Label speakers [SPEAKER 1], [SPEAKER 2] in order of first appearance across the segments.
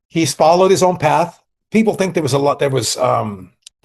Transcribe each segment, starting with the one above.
[SPEAKER 1] He's followed his own path. People think that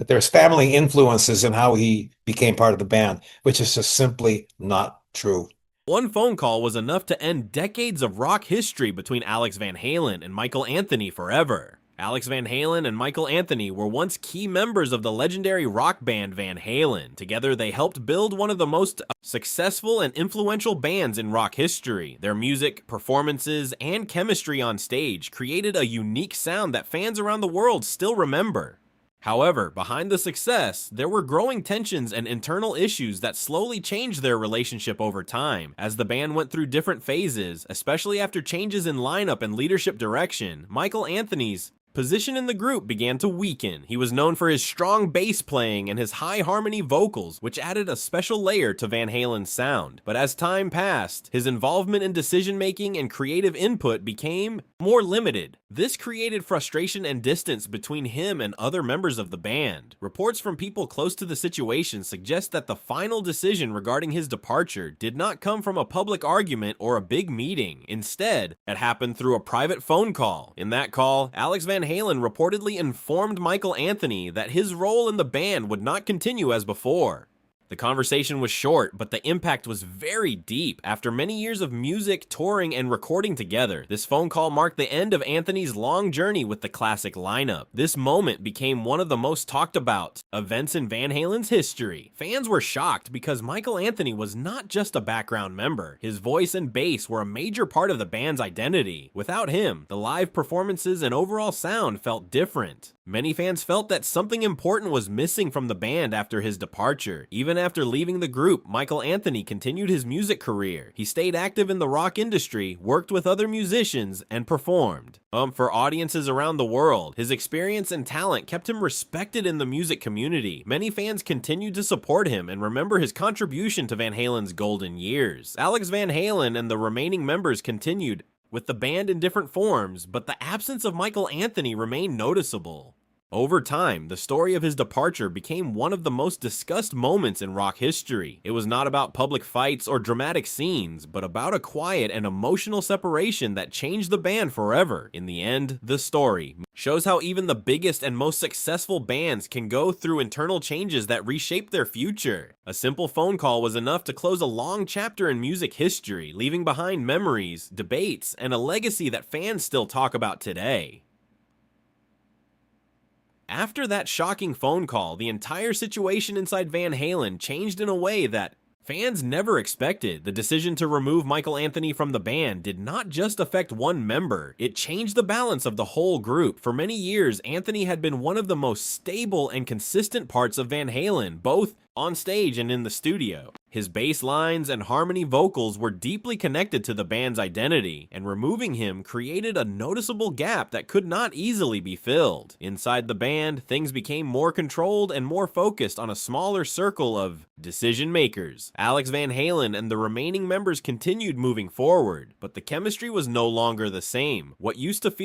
[SPEAKER 1] there's family influences in how he became part of the band, which is just simply not true.
[SPEAKER 2] One phone call was enough to end decades of rock history between Alex Van Halen and Michael Anthony forever. Alex Van Halen and Michael Anthony were once key members of the legendary rock band Van Halen. Together, they helped build one of the most successful and influential bands in rock history. Their music, performances, and chemistry on stage created a unique sound that fans around the world still remember. However, behind the success, there were growing tensions and internal issues that slowly changed their relationship over time. As the band went through different phases, especially after changes in lineup and leadership direction, Michael Anthony's position in the group began to weaken. He was known for his strong bass playing and his high harmony vocals, which added a special layer to Van Halen's sound. But as time passed, his involvement in decision-making and creative input became more limited. This created frustration and distance between him and other members of the band. Reports from people close to the situation suggest that the final decision regarding his departure did not come from a public argument or a big meeting. Instead, it happened through a private phone call. In that call, Alex Van Halen reportedly informed Michael Anthony that his role in the band would not continue as before. The conversation was short, but the impact was very deep. After many years of music, touring, and recording together, this phone call marked the end of Anthony's long journey with the classic lineup. This moment became one of the most talked about events in Van Halen's history. Fans were shocked because Michael Anthony was not just a background member. His voice and bass were a major part of the band's identity. Without him, the live performances and overall sound felt different. Many fans felt that something important was missing from the band after his departure. Even after leaving the group, Michael Anthony continued his music career. He stayed active in the rock industry, worked with other musicians, and performed. For audiences around the world, his experience and talent kept him respected in the music community. Many fans continued to support him and remember his contribution to Van Halen's golden years. Alex Van Halen and the remaining members continued with the band in different forms, but the absence of Michael Anthony remained noticeable. Over time, the story of his departure became one of the most discussed moments in rock history. It was not about public fights or dramatic scenes, but about a quiet and emotional separation that changed the band forever. In the end, the story shows how even the biggest and most successful bands can go through internal changes that reshape their future. A simple phone call was enough to close a long chapter in music history, leaving behind memories, debates, and a legacy that fans still talk about today. After that shocking phone call, the entire situation inside Van Halen changed in a way that fans never expected. The decision to remove Michael Anthony from the band did not just affect one member, it changed the balance of the whole group. For many years, Anthony had been one of the most stable and consistent parts of Van Halen, both on stage and in the studio. His bass lines and harmony vocals were deeply connected to the band's identity, and removing him created a noticeable gap that could not easily be filled. Inside the band, things became more controlled and more focused on a smaller circle of decision makers. Alex Van Halen and the remaining members continued moving forward, but the chemistry was no longer the same. What used to feel